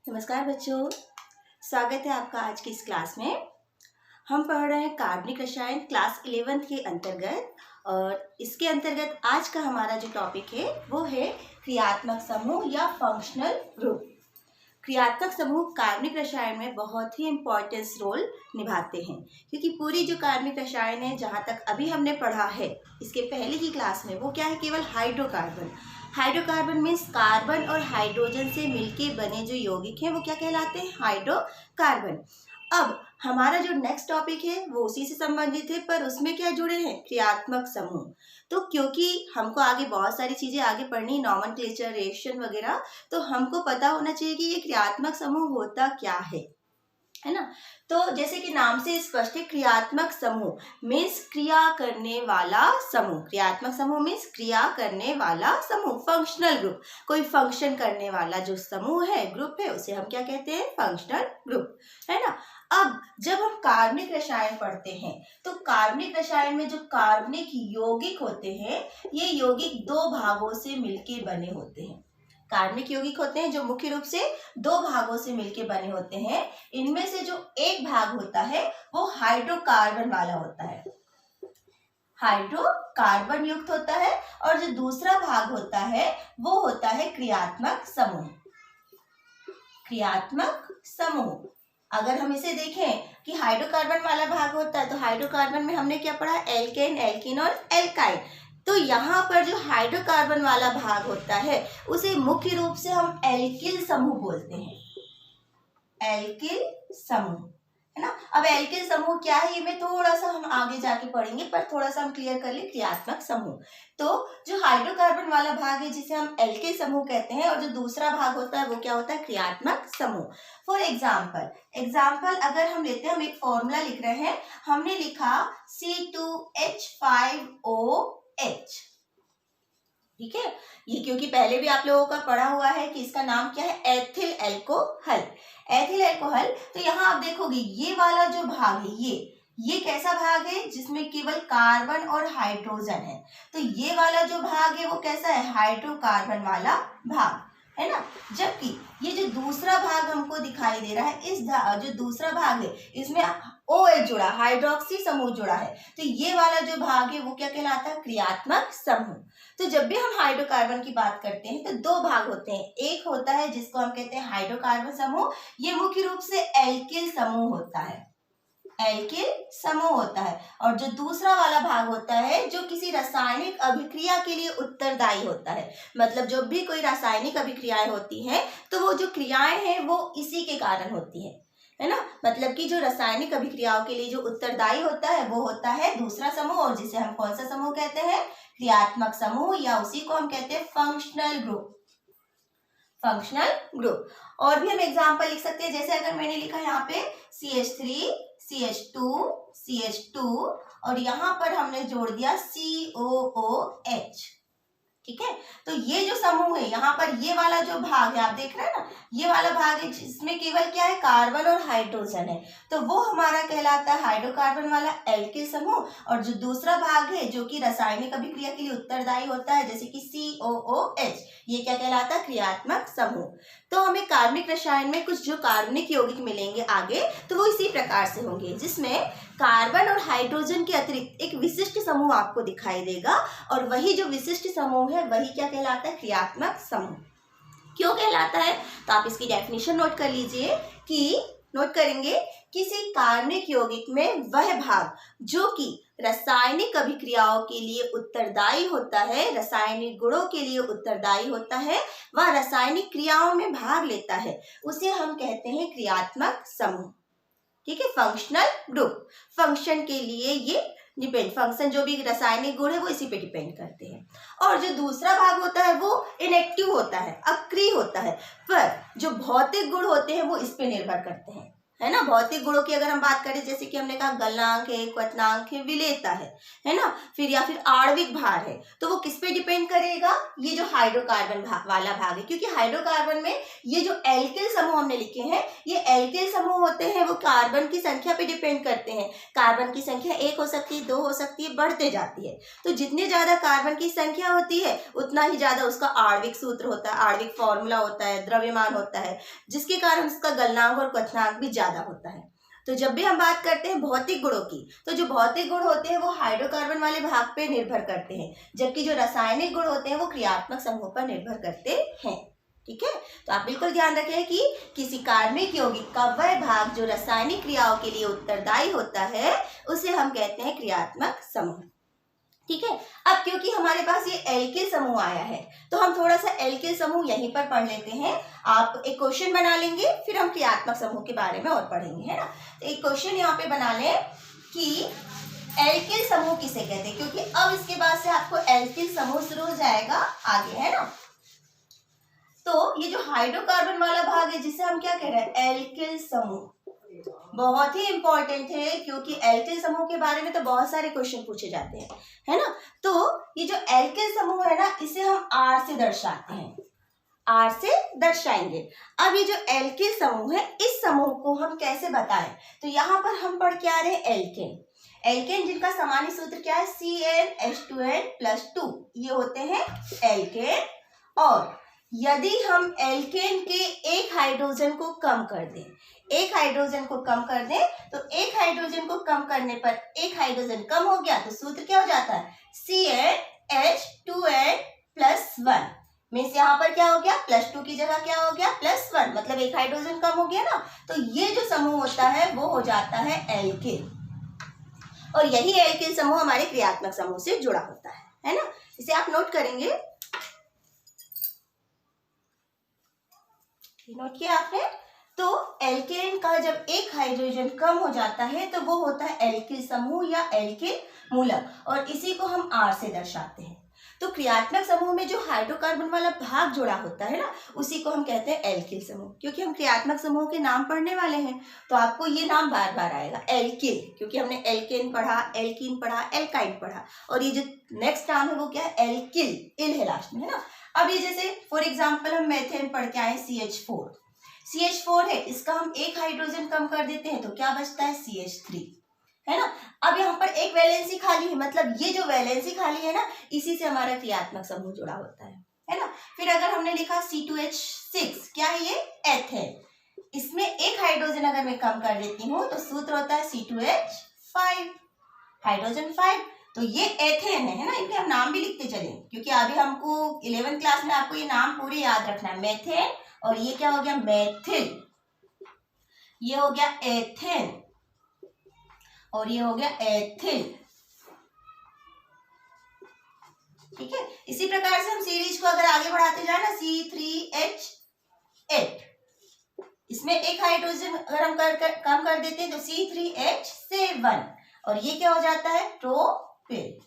नमस्कार बच्चों, स्वागत है आपका आज की इस क्लास में। हम पढ़ रहे हैं कार्बनिक रसायन क्लास 11th के अंतर्गत और इसके अंतर्गत आज का हमारा जो टॉपिक है वो है क्रियात्मक समूह या फंक्शनल ग्रुप। क्रियात्मक समूह कार्बनिक रसायन में बहुत ही इम्पोर्टेंस रोल निभाते हैं, क्योंकि पूरी जो कार्बनिक रसायन है जहाँ तक अभी हमने पढ़ा है इसके पहले की क्लास में, वो क्या है, केवल हाइड्रोकार्बन। हाइड्रोकार्बन मीन्स कार्बन और हाइड्रोजन से मिलके बने जो यौगिक हैं वो क्या कहलाते हैं, हाइड्रोकार्बन। अब हमारा जो नेक्स्ट टॉपिक है वो उसी से संबंधित है, पर उसमें क्या जुड़े हैं, क्रियात्मक समूह। तो क्योंकि हमको आगे बहुत सारी चीजें आगे पढ़नी, नॉमेनक्लेचर, रिएक्शन वगैरह, तो हमको पता होना चाहिए कि ये क्रियात्मक समूह होता क्या है ना। तो जैसे कि नाम से स्पष्ट है, क्रियात्मक समूह मीन्स क्रिया करने वाला समूह। क्रियात्मक समूह मीन्स क्रिया करने वाला समूह। फंक्शनल ग्रुप, कोई फंक्शन करने वाला जो समूह है, ग्रुप है, उसे हम क्या कहते हैं, फंक्शनल ग्रुप, है ना। अब जब हम कार्बनिक रसायन पढ़ते हैं तो कार्बनिक रसायन में जो कार्बनिक यौगिक होते हैं, ये यौगिक दो भागों से मिलके बने होते हैं। कार्बनिक यौगिक होते हैं जो मुख्य रूप से दो भागों से मिलके बने होते हैं। इनमें से जो एक भाग होता है वो हाइड्रोकार्बन वाला होता है, हाइड्रोकार्बन युक्त होता है, और जो दूसरा भाग होता है वो होता है क्रियात्मक समूह। क्रियात्मक समूह, अगर हम इसे देखें कि हाइड्रोकार्बन वाला भाग होता है तो हाइड्रोकार्बन में हमने क्या पढ़ा, एल्केन, एल्कीन और एल्काइल। तो यहाँ पर जो हाइड्रोकार्बन वाला भाग होता है उसे मुख्य रूप से हम एल्किल समूह बोलते हैं। एल्किल समूह, है ना। अब एल्किल समूह क्या है, ये मैं थोड़ा सा हम आगे जाके पढ़ेंगे, पर थोड़ा सा हम क्लियर कर ले क्रियात्मक समूह। तो जो हाइड्रोकार्बन वाला भाग है जिसे हम एल्किल समूह कहते हैं, और जो दूसरा भाग होता है वो क्या होता है, क्रियात्मक समूह। फॉर एग्जाम्पल अगर हम लेते हैं, हम एक फॉर्मूला लिख रहे हैं, हमने लिखा C2H5OH, ठीक है। ये क्योंकि पहले भी आप लोगों का पढ़ा हुआ है कि इसका नाम क्या है, एथिल एल्कोहल। एथिल एल्कोहल, तो यहाँ आप देखोगे ये वाला जो भाग है, ये कैसा भाग है, जिसमें केवल कार्बन और हाइड्रोजन है। तो ये वाला जो भाग है वो कैसा है, हाइड्रोकार्बन वाला भाग, है ना। जबकि ये जो दूसरा भाग हमको दिखाई दे रहा है, इस जो दूसरा भाग है इसमें OH जुड़ा, हाइड्रोक्सी समूह जुड़ा है, तो ये वाला जो भाग है वो क्या कहलाता है, क्रियात्मक समूह। तो जब भी हम हाइड्रोकार्बन की बात करते हैं तो दो भाग होते हैं, एक होता है जिसको हम कहते हैं हाइड्रोकार्बन समूह, ये मुख्य रूप से एल्किल समूह होता है, एल्किल समूह होता है। और जो दूसरा वाला भाग होता है जो किसी रासायनिक अभिक्रिया के लिए उत्तरदायी होता है, मतलब जब भी कोई रासायनिक अभिक्रियाएं होती हैं तो वो जो क्रियाएं हैं वो इसी के कारण होती है ना। मतलब कि जो रासायनिक अभिक्रियाओं के लिए जो उत्तरदायी होता है वो होता है दूसरा समूह, और जिसे हम कौन सा समूह कहते हैं, क्रियात्मक समूह, या उसी को हम कहते हैं फंक्शनल ग्रुप। Functional group. और भी हम एग्जांपल लिख सकते हैं, जैसे अगर मैंने लिखा यहाँ पे CH3 CH2 CH2 और यहाँ पर हमने जोड़ दिया COOH, ठीक है। तो ये जो समूह है, यहाँ पर ये वाला जो भाग है आप देख रहे हैं ना, ये वाला भाग है जिसमें केवल क्या है, कार्बन और हाइड्रोजन है, तो वो हमारा कहलाता है हाइड्रोकार्बन वाला एल्किल समूह। और जो दूसरा भाग है जो कि रासायनिक अभिक्रिया के लिए उत्तरदायी होता है, जैसे कि COOH, ये क्या कहलाता है, क्रियात्मक समूह। तो हमें कार्बनिक रसायन में कुछ जो कार्बनिक यौगिक मिलेंगे आगे, तो वो इसी प्रकार से होंगे, जिसमें कार्बन और हाइड्रोजन के अतिरिक्त एक विशिष्ट समूह आपको दिखाई देगा, और वही जो विशिष्ट समूह है वही क्या कहलाता है, क्रियात्मक समूह। क्यों कहलाता है, तो आप इसकी डेफिनेशन नोट कर लीजिए कि नोट करेंगे, किसी कार्बनिक यौगिक में वह भाग जो कि रासायनिक अभिक्रियाओं के लिए उत्तरदायी होता है, रासायनिक गुणों के लिए उत्तरदायी होता है, वह रासायनिक क्रियाओं में भाग लेता है, उसे हम कहते हैं क्रियात्मक समूह, ठीक है। फंक्शनल ग्रुप, फंक्शन के लिए ये डिपेंड, फंक्शन जो भी रासायनिक गुण है वो इसी पे डिपेंड करते हैं। और जो दूसरा भाग होता है वो इनएक्टिव होता है, अक्रिय होता है, पर जो भौतिक गुण होते हैं वो इस पे निर्भर करते हैं, है ना। भौतिक गुणों की अगर हम बात करें, जैसे कि हमने कहा गलनांक है, क्वथनांक है, विलेयता है ना, फिर या फिर आणविक भार है, तो वो किस पे डिपेंड करेगा, ये जो हाइड्रोकार्बन वाला भाग है, क्योंकि हाइड्रोकार्बन में ये जो एल्किल समूह हमने लिखे हैं, ये एल्किल समूह होते हैं, वो कार्बन की संख्या पे डिपेंड करते हैं। कार्बन की संख्या 1 हो सकती है, 2 हो सकती है, बढ़ते जाती है। तो जितने ज्यादा कार्बन की संख्या होती है उतना ही ज्यादा उसका आणविक सूत्र होता है, आणविक फॉर्मूला होता है, द्रव्यमान होता है, जिसके कारण उसका गलनांक और क्वथनांक भी ज्यादा होता है। तो जब भी हम बात करते हैं भौतिक गुणों की, तो जो भौतिक गुण होते हैं वो हाइड्रोकार्बन वाले भाग पे निर्भर करते हैं, जबकि जो रासायनिक गुण होते हैं वो क्रियात्मक समूह पर निर्भर करते हैं। ठीक है, तो आप बिल्कुल ध्यान रखें कि किसी कार्बनिक यौगिक का वह भाग जो रासायनिक क्रियाओं के लिए उत्तरदायी होता है उसे हम कहते हैं क्रियात्मक समूह। ठीक है, अब क्योंकि हमारे पास ये एल्किल समूह आया है तो हम थोड़ा सा एल्किल समूह यहीं पर पढ़ लेते हैं। आप एक क्वेश्चन बना लेंगे, फिर हम क्रियात्मक समूह के बारे में और पढ़ेंगे, है ना। तो एक क्वेश्चन यहाँ पे बना लें कि एल्किल समूह किसे कहते हैं, क्योंकि अब इसके बाद से आपको एल्किल समूह शुरू हो जाएगा आगे, है ना। तो ये जो हाइड्रोकार्बन वाला भाग है जिसे हम क्या कह रहे हैं, एल्किल समूह, बहुत ही इंपॉर्टेंट है, क्योंकि एल्किल समूह के बारे में तो बहुत सारे क्वेश्चन पूछे जाते हैं, है ना। तो ये जो एल्किल समूह है ना, इसे हम R से दर्शाते हैं, R से दर्शाएंगे। अब ये जो एल्किल समूह है, इस समूह को हम कैसे बताएं, तो यहाँ पर हम पढ़ के आ रहे हैं एल्केन। एल्केन जिनका सामान्य सूत्र क्या है, CnH2n+2, ये होते हैं एल्केन। और यदि हम एल्केन के एक हाइड्रोजन को कम कर दें, एक हाइड्रोजन को कम कर दें, तो एक हाइड्रोजन को कम करने पर एक हाइड्रोजन कम हो गया, तो सूत्र क्या हो जाता है, CnH2n+1 में से यहाँ पर क्या हो गया, +2 की जगह क्या हो गया, +1, मतलब एक हाइड्रोजन कम हो गया ना। तो ये जो समूह होता है वो हो जाता है एल्किल, और यही एल्किल समूह हमारे क्रियात्मक समूह से जुड़ा होता है ना। इसे आप नोट करेंगे, नोट किया आपने। तो एल्केन का जब एक हाइड्रोजन कम हो जाता है तो वो होता है एल्किल समूह या एल्किल मूलक, और इसी को हम R से दर्शाते हैं। तो क्रियात्मक समूह में जो हाइड्रोकार्बन वाला भाग जुड़ा होता है ना, उसी को हम कहते हैं एल्किल समूह। क्योंकि हम क्रियात्मक समूह के नाम पढ़ने वाले हैं तो आपको ये नाम बार बार आएगा, एल्किल, क्योंकि हमने एल्केन पढ़ा, एल्कीन पढ़ा, एल्काइन पढ़ा, और ये जो नेक्स्ट नाम है वो क्या है, एल्किल, इल है लास्ट में, है ना। अब ये जैसे फॉर एग्जाम्पल हम मेथेन पढ़ के आए, CH4 है, इसका हम एक हाइड्रोजन कम कर देते हैं तो क्या बचता है, CH3, है ना। अब यहाँ पर एक वैलेंसी खाली है, मतलब ये जो वैलेंसी खाली है ना, इसी से हमारा क्रियात्मक समूह जुड़ा होता है ना। फिर अगर हमने लिखा C2H6, क्या है ये, एथेन, इसमें एक हाइड्रोजन अगर मैं कम कर देती हूँ तो सूत्र होता है C2H5, हाइड्रोजन 5, तो ये एथेन है ना। इनके हम नाम भी लिखते चले, क्योंकि अभी हमको 11th क्लास में आपको ये नाम पूरे याद रखना है, मेथेन, और ये क्या हो गया, मेथिल, ये हो गया एथेन, और ये हो गया एथिल। ठीक है, इसी प्रकार से हम सीरीज को अगर आगे बढ़ाते जाए ना, C3H8, इसमें एक हाइड्रोजन अगर हम कम कर देते हैं तो C3H7, और ये क्या हो जाता है, प्रोपिल,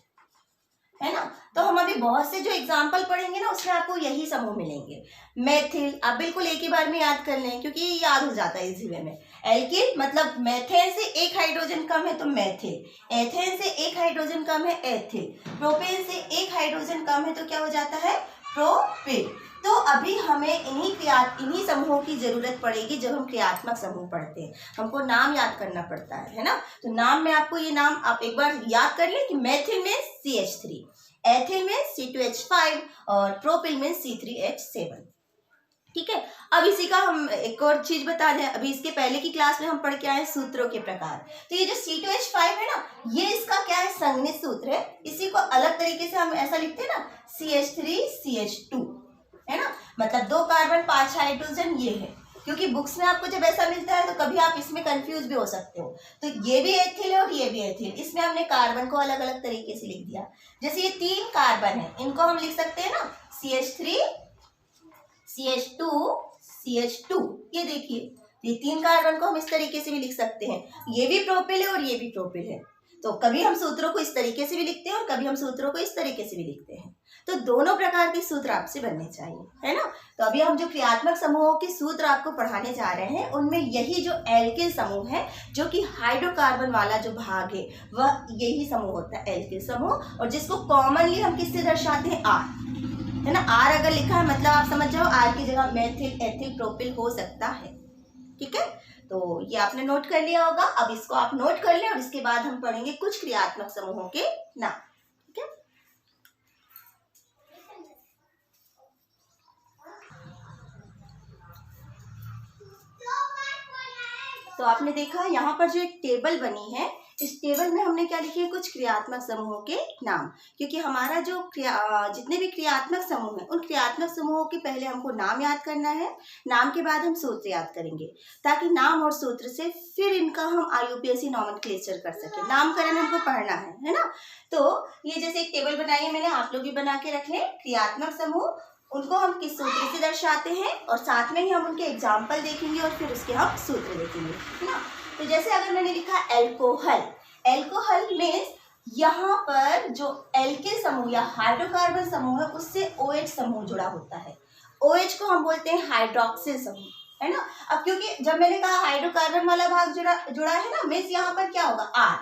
है ना। तो हम अभी बहुत से जो एग्जाम्पल पढ़ेंगे ना उसमें आपको यही समूह मिलेंगे। मेथिल आप बिल्कुल एक ही बार में याद कर लें, क्योंकि ये याद हो जाता है इसी वे में। एल्किल मतलब मेथेन से एक हाइड्रोजन कम है तो मेथिल, एथेन से एक हाइड्रोजन कम है एथिल, प्रोपेन से एक हाइड्रोजन कम है तो क्या हो जाता है, प्रोपिल। तो अभी हमें इन्हीं समूहों की जरूरत पड़ेगी जब हम क्रियात्मक समूह पढ़ते हैं, हमको नाम याद करना पड़ता है ना। तो नाम में आपको ये नाम आप एक बार याद कर लें कि मेथिल में CH3, एथिल में C2H5 और प्रोपिल में C3H7। ठीक है, अब इसी का हम एक और चीज बता दें, अभी इसके पहले की क्लास में हम पढ़ के आए सूत्रों के प्रकार। तो ये जो C2H5 है ना, ये इसका क्या है, संगनित सूत्र है। इसी को अलग तरीके से हम ऐसा लिखते हैं ना, CH3CH2, है ना, मतलब 2 कार्बन 5 हाइड्रोजन, ये है। क्योंकि बुक्स में आपको जब ऐसा मिलता है तो कभी आप इसमें कंफ्यूज भी हो सकते हो। तो ये भी एथिल है और ये भी एथिल, इसमें हमने कार्बन को अलग अलग तरीके से लिख दिया। जैसे ये 3 कार्बन है, इनको हम लिख सकते हैं ना CH3 CH2 CH2, ये देखिए, ये 3 कार्बन को हम इस तरीके से भी लिख सकते हैं। ये भी प्रोपिल है और ये भी प्रोपिल है। तो कभी हम सूत्रों को इस तरीके से भी लिखते हैं और कभी हम सूत्रों को इस तरीके से भी लिखते हैं। तो दोनों प्रकार के सूत्र आपसे बनने चाहिए, है ना। तो अभी हम जो क्रियात्मक समूहों के सूत्र आपको पढ़ाने जा रहे हैं उनमें यही जो एल्किल समूह है, जो कि हाइड्रोकार्बन वाला जो भाग है वह यही समूह होता है एल्किल समूह, और जिसको कॉमनली हम किससे दर्शाते हैं, आर, है ना। आर अगर लिखा है मतलब आप समझ जाओ आर की जगह मेथिल, एथिल, प्रोपिल हो सकता है, ठीक है। तो ये आपने नोट कर लिया होगा। अब इसको आप नोट कर लें और इसके बाद हम पढ़ेंगे कुछ क्रियात्मक समूहों के नाम, ठीक है। तो आपने देखा यहाँ पर जो एक टेबल बनी है, इस टेबल में हमने क्या लिखे हैं, कुछ क्रियात्मक समूहों के नाम, क्योंकि हमारा जो जितने भी क्रियात्मक समूह हैं उन क्रियात्मक समूहों के पहले हमको नाम याद करना है, नाम के बाद हम सूत्र याद करेंगे, ताकि नाम और सूत्र से फिर इनका हम IUPAC नॉमेनक्लेचर कर सके। नामकरण हमको पढ़ना है ना। तो ये जैसे एक टेबल बनाई है मैंने, आप लोग भी बना के रख लें। क्रियात्मक समूह उनको हम किस सूत्र से दर्शाते हैं, और साथ में ही हम उनके एग्जाम्पल देखेंगे और फिर उसके हम सूत्र देखेंगे, है ना। तो जैसे अगर मैंने लिखा एल्कोहल, एल्कोहल मीन्स यहाँ पर जो एल्किल समूह या हाइड्रोकार्बन समूह है उससे OH समूह जुड़ा होता है। OH को हम बोलते हैं हाइड्रोक्सिल समूह, है ना। अब क्योंकि जब मैंने कहा हाइड्रोकार्बन वाला भाग जुड़ा है ना, मीन्स यहाँ पर क्या होगा, R,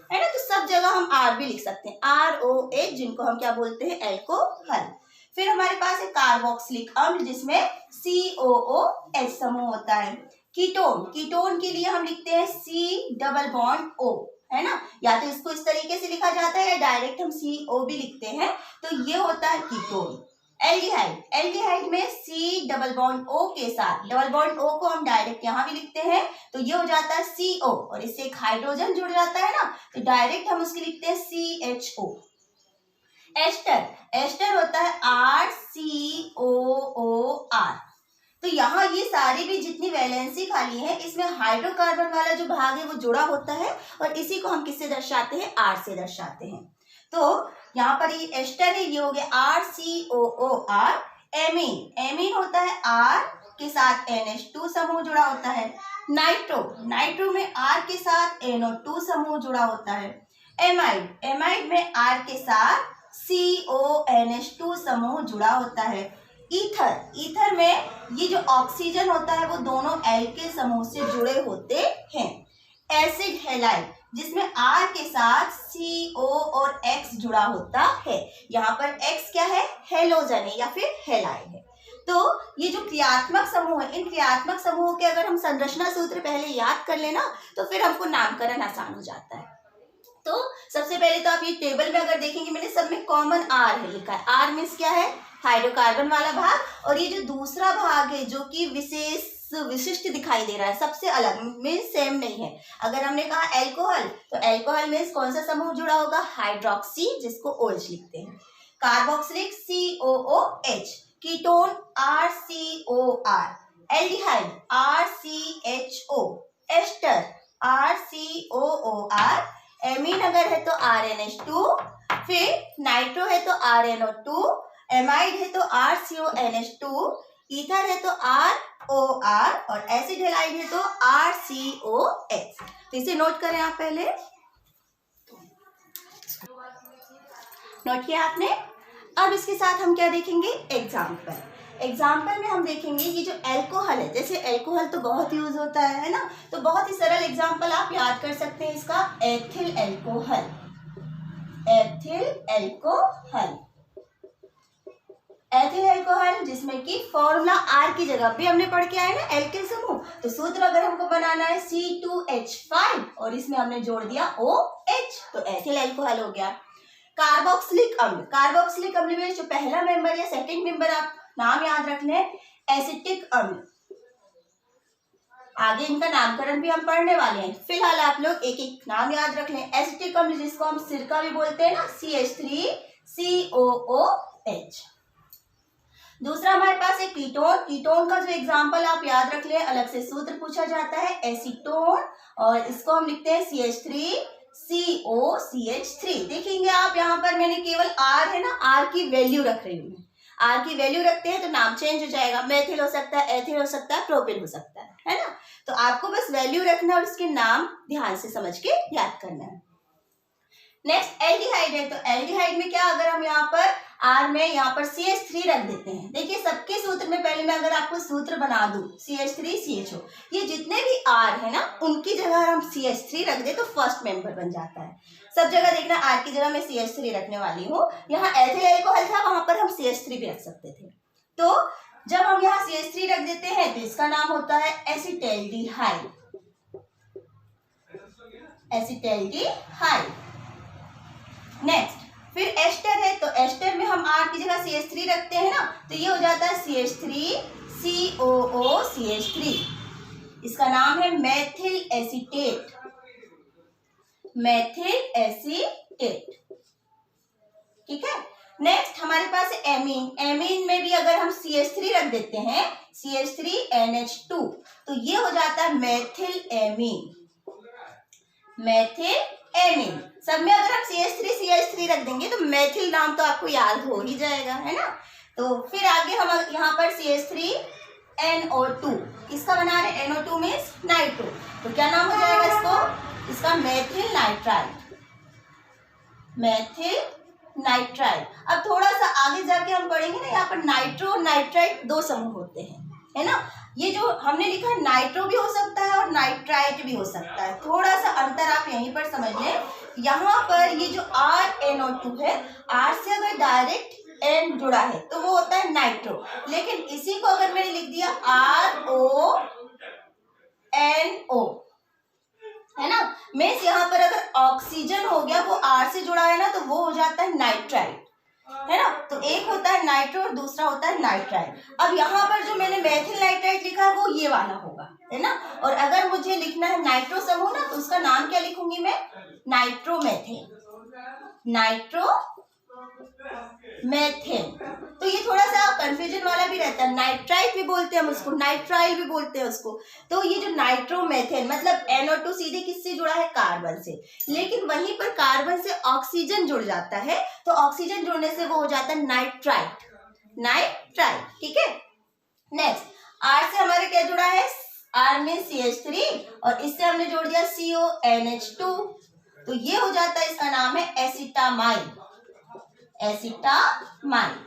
है ना। तो सब जगह हम R भी लिख सकते हैं, ROH, जिनको हम क्या बोलते हैं, एल्कोहल। फिर हमारे पास है कार्बोक्सिलिक अम्ल, जिसमें COOH समूह होता है। कीटोन, कीटोन के लिए हम लिखते हैं C+O, है ना। या तो इसको इस तरीके से लिखा जाता है या डायरेक्ट हम CO भी लिखते हैं, तो ये होता है कीटोन। एल्डिहाइड, एल्डिहाइड में C+O के साथ, डबल बॉन्ड O को हम डायरेक्ट यहाँ भी लिखते हैं, तो ये हो जाता है CO, और इससे एक हाइड्रोजन जुड़ जाता है ना, तो डायरेक्ट हम उसकी लिखते हैं CHO। एस्टर, एस्टर होता है RCOOR। तो यहाँ ये सारी भी जितनी वैलेंसी खाली है, इसमें हाइड्रोकार्बन वाला जो भाग है वो जुड़ा होता है, और इसी को हम किससे दर्शाते हैं, R से दर्शाते हैं। तो यहाँ पर ये एस्टर है, ये हो गया RCOOR। एमीन, एमीन होता है R के साथ NH2 समूह जुड़ा होता है। नाइट्रो, नाइट्रो में R के साथ NO2 समूह जुड़ा होता है। एमाइड, एमाइड में R के साथ CONH2 समूह जुड़ा होता है। ईथर, ईथर में ये जो ऑक्सीजन होता है वो दोनों एल्किल समूह से जुड़े होते हैं। एसिड हैलाइड, जिसमें R के साथ CO और X जुड़ा होता है। यहाँ पर X क्या है, हेलोजन है या फिर हैलाइड है। तो ये जो क्रियात्मक समूह है, इन क्रियात्मक समूहों के अगर हम संरचना सूत्र पहले याद कर लेना तो फिर हमको नामकरण आसान हो जाता है। तो सबसे पहले तो आप ये टेबल में अगर देखेंगे, मैंने सब में कॉमन R है लिखा है। R मीन्स क्या है, हाइड्रोकार्बन वाला भाग, और ये जो दूसरा भाग है जो कि विशिष्ट दिखाई दे रहा है, सबसे अलग मीन्स सेम नहीं है। अगर हमने कहा एल्कोहल, तो एल्कोहल मीन्स कौन सा समूह जुड़ा होगा, हाइड्रोक्सी, जिसको OH लिखते हैं। Carboxylic COOH, ketone RCOR, aldehyde RCHO, ester RCOOR, amine अगर है तो RNH2, फिर नाइट्रो है तो RNO2, एमाइड है तो RCONH2, ईथर है तो ROR, और एसिड हैलाइड है तो RCOH। तो इसे नोट करें आप पहले, नोट किया आपने। अब इसके साथ हम क्या देखेंगे, एग्जाम्पल। एग्जाम्पल में हम देखेंगे ये जो एल्कोहल है, जैसे एल्कोहल तो बहुत यूज होता है ना, तो बहुत ही सरल एग्जाम्पल आप याद कर सकते हैं इसका, ethyl alcohol, ethyl alcohol, ethyl alcohol, जिसमें कि फॉर्मूला R की जगह भी हमने पढ़ के आए ना, एल्किल समूह। तो सूत्र अगर हमको बनाना है C2H5 और इसमें हमने जोड़ दिया OH, तो एथिल एल्कोहल हो गया। कार्बोक्सिलिक अम्ल, कार्बोक्सिलिक अम्ल में जो पहला मेंबर या सेकंड मेंबर आप नाम याद रख लें, एसिटिक अम्ल। आगे इनका नामकरण भी हम पढ़ने वाले हैं, फिलहाल आप लोग एक एक नाम याद रख लें। एसिटिक अम्ल, जिसको हम सिरका भी बोलते हैं ना, CH3COOH। दूसरा हमारे पास है कीटोन, कीटोन का जो एग्जाम्पल आप याद रख लें, अलग से सूत्र पूछा जाता है एसीटोन, और इसको हम लिखते हैं CH3COCH3। देखेंगे आप यहाँ पर मैंने केवल R है ना, R की वैल्यू रख रही हूँ। R की वैल्यू रखते हैं तो नाम चेंज हो जाएगा, मेथिल हो सकता है, एथिल हो सकता है, प्रोपिल हो सकता है ना। तो आपको बस वैल्यू रखना और उसके नाम ध्यान से समझ के याद करना है। नेक्स्ट एल्डिहाइड है, तो एल्डिहाइड में क्या, अगर हम यहाँ पर R में यहाँ पर CH3 रख देते हैं। देखिए सबके सूत्र में पहले मैं अगर आपको सूत्र बना दूं CH3 CHO, ये जितने भी R है ना उनकी जगह हम CH3 रख दे तो फर्स्ट मेंबर बन जाता है। सब जगह देखना R की जगह मैं CH3 रखने वाली हूँ। यहाँ एथिल अल्कोहल था, वहां पर हम CH3 भी रख सकते थे। तो जब हम यहाँ CH3 रख देते हैं तो इसका नाम होता है एसिटैल्डिहाइड। एसिटैल्डिहाइड। नेक्स्ट फिर एस्टर है, तो एस्टर में हम R की जगह CH3 रखते हैं ना, तो ये हो जाता है CH3COOCH3। इसका नाम है मेथिल एसीटेट। मेथिल एसीटेट, ठीक है। नेक्स्ट हमारे पास है एमीन। एमीन में भी अगर हम CH3 रख देते हैं CH3NH2, तो ये हो जाता है मेथिल एमीन। Methyl amine. सब में अगर हम CH3 रख देंगे तो मेथिल नाम तो आपको याद हो ही जाएगा, है ना। तो फिर आगे हम यहाँ पर CH3NO2 किसका बना रहे हैं, NO2 मीन्स नाइट्रो, तो क्या नाम हो जाएगा इसको, इसका मेथिल नाइट्राइड। Methyl nitride. अब थोड़ा सा आगे जाके हम पढ़ेंगे ना, यहाँ पर नाइट्रो और नाइट्राइड दो समूह होते हैं, है ना। ये जो हमने लिखा है नाइट्रो भी हो सकता है और नाइट्राइट भी हो सकता है, थोड़ा सा अंतर आप यहीं पर समझ लें। यहाँ पर ये जो RNO2 है, R से अगर डायरेक्ट N जुड़ा है तो वो होता है नाइट्रो, लेकिन इसी को अगर मैंने लिख दिया RONO, है ना, मीन्स यहाँ पर अगर ऑक्सीजन हो गया वो R से जुड़ा है ना, तो वो हो जाता है नाइट्राइड, है ना। तो एक होता है नाइट्रो और दूसरा होता है नाइट्राइड। अब यहाँ पर जो मैंने मेथिल नाइट्राइड लिखा है वो ये वाला होगा, है ना। और अगर मुझे लिखना है नाइट्रो समूह ना, तो उसका नाम क्या लिखूंगी मैं, नाइट्रोमेथेन। नाइट्रोमेथेन। तो ये थोड़ा सा कंफ्यूजन वाला भी रहता है, नाइट्राइट भी बोलते हैं हम उसको, नाइट्राइल भी बोलते हैं उसको। तो ये जो नाइट्रोमेथेन मतलब NO2 सीधे किससे जुड़ा है, कार्बन से, लेकिन वहीं पर कार्बन से ऑक्सीजन जुड़ जाता है, तो ऑक्सीजन जुड़ने से वो हो जाता है नाइट्राइट। नाइट्राइट, ठीक है। नेक्स्ट R से हमारे क्या जुड़ा है, R में CH3 और इससे हमने जोड़ दिया CONH2, तो ये हो जाता है, इसका नाम है एसिटामाइड। एसिटामाइड,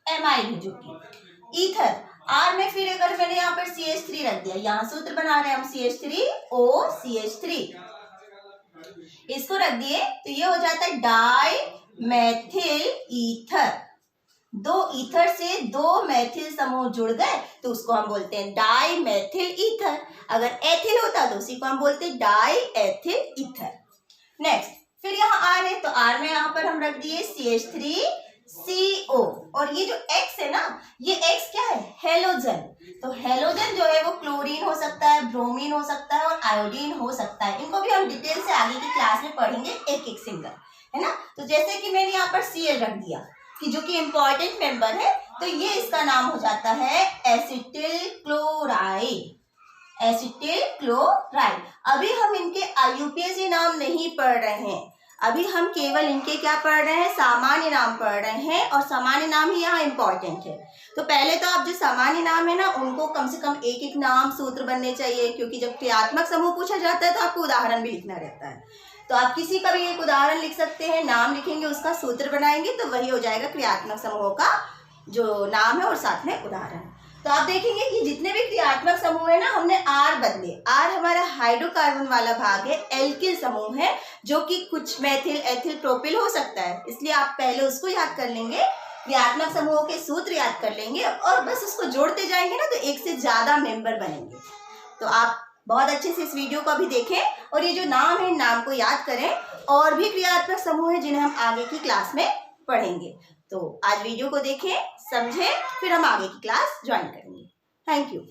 एमाइड जो की ईथर। R में फिर अगर मैंने यहाँ पर CH3 रख दिया, यहाँ सूत्र बना रहे हैं हम CH3OCH3, इसको रख दिए तो ये हो जाता है डाई मेथिल ईथर। दो ईथर से दो मेथिल समूह जुड़ गए तो उसको हम बोलते हैं डाई मेथिल ईथर। अगर एथिल होता तो उसी को हम बोलते हैं डाई एथिल ईथर। नेक्स्ट फिर यहाँ R है, तो R में यहाँ पर हम रख दिए CH3CO, और ये जो X है ना, ये X क्या है, हेलोजन। तो हेलोजन जो है वो क्लोरीन हो सकता है, ब्रोमीन हो सकता है और आयोडीन हो सकता है। इनको भी हम डिटेल से आगे की क्लास में पढ़ेंगे एक एक सिंगल, है ना। तो जैसे कि मैंने यहाँ पर Cl रख दिया कि जो कि इम्पोर्टेंट मेंबर है, तो ये इसका नाम हो जाता है एसिटिल क्लोराइड। Acetyl chloride. अभी हम इनके IUPAC नाम नहीं पढ़ रहे हैं, अभी हम केवल इनके क्या पढ़ रहे हैं, सामान्य नाम पढ़ रहे हैं, और सामान्य नाम ही यहाँ इम्पोर्टेंट है। तो पहले तो आप जो सामान्य नाम है ना, उनको कम से कम एक एक नाम सूत्र बनने चाहिए, क्योंकि जब क्रियात्मक समूह पूछा जाता है तो आपको उदाहरण भी लिखना रहता है। तो आप किसी का भी एक उदाहरण लिख सकते हैं, नाम लिखेंगे, उसका सूत्र बनाएंगे, तो वही हो जाएगा क्रियात्मक समूहों का जो नाम है और साथ में उदाहरण। तो आप देखेंगे कि जितने भी क्रियात्मक समूह है ना, हमने R बदले। R हमारा हाइड्रोकार्बन वाला भाग है, एल्किल समूह है, जो कि कुछ मेथिल, एथिल, प्रोपिल हो सकता है, इसलिए आप पहले उसको याद कर लेंगे, क्रियात्मक समूहों के सूत्र याद कर लेंगे और बस उसको जोड़ते जाएंगे ना, तो एक से ज्यादा मेंबर बनेंगे। तो आप बहुत अच्छे से इस वीडियो को अभी देखें और ये जो नाम है, नाम को याद करें। और भी क्रियात्मक समूह है जिन्हें हम आगे की क्लास में पढ़ेंगे। तो आज वीडियो को देखें, समझें, फिर हम आगे की क्लास ज्वाइन करेंगे। Thank you.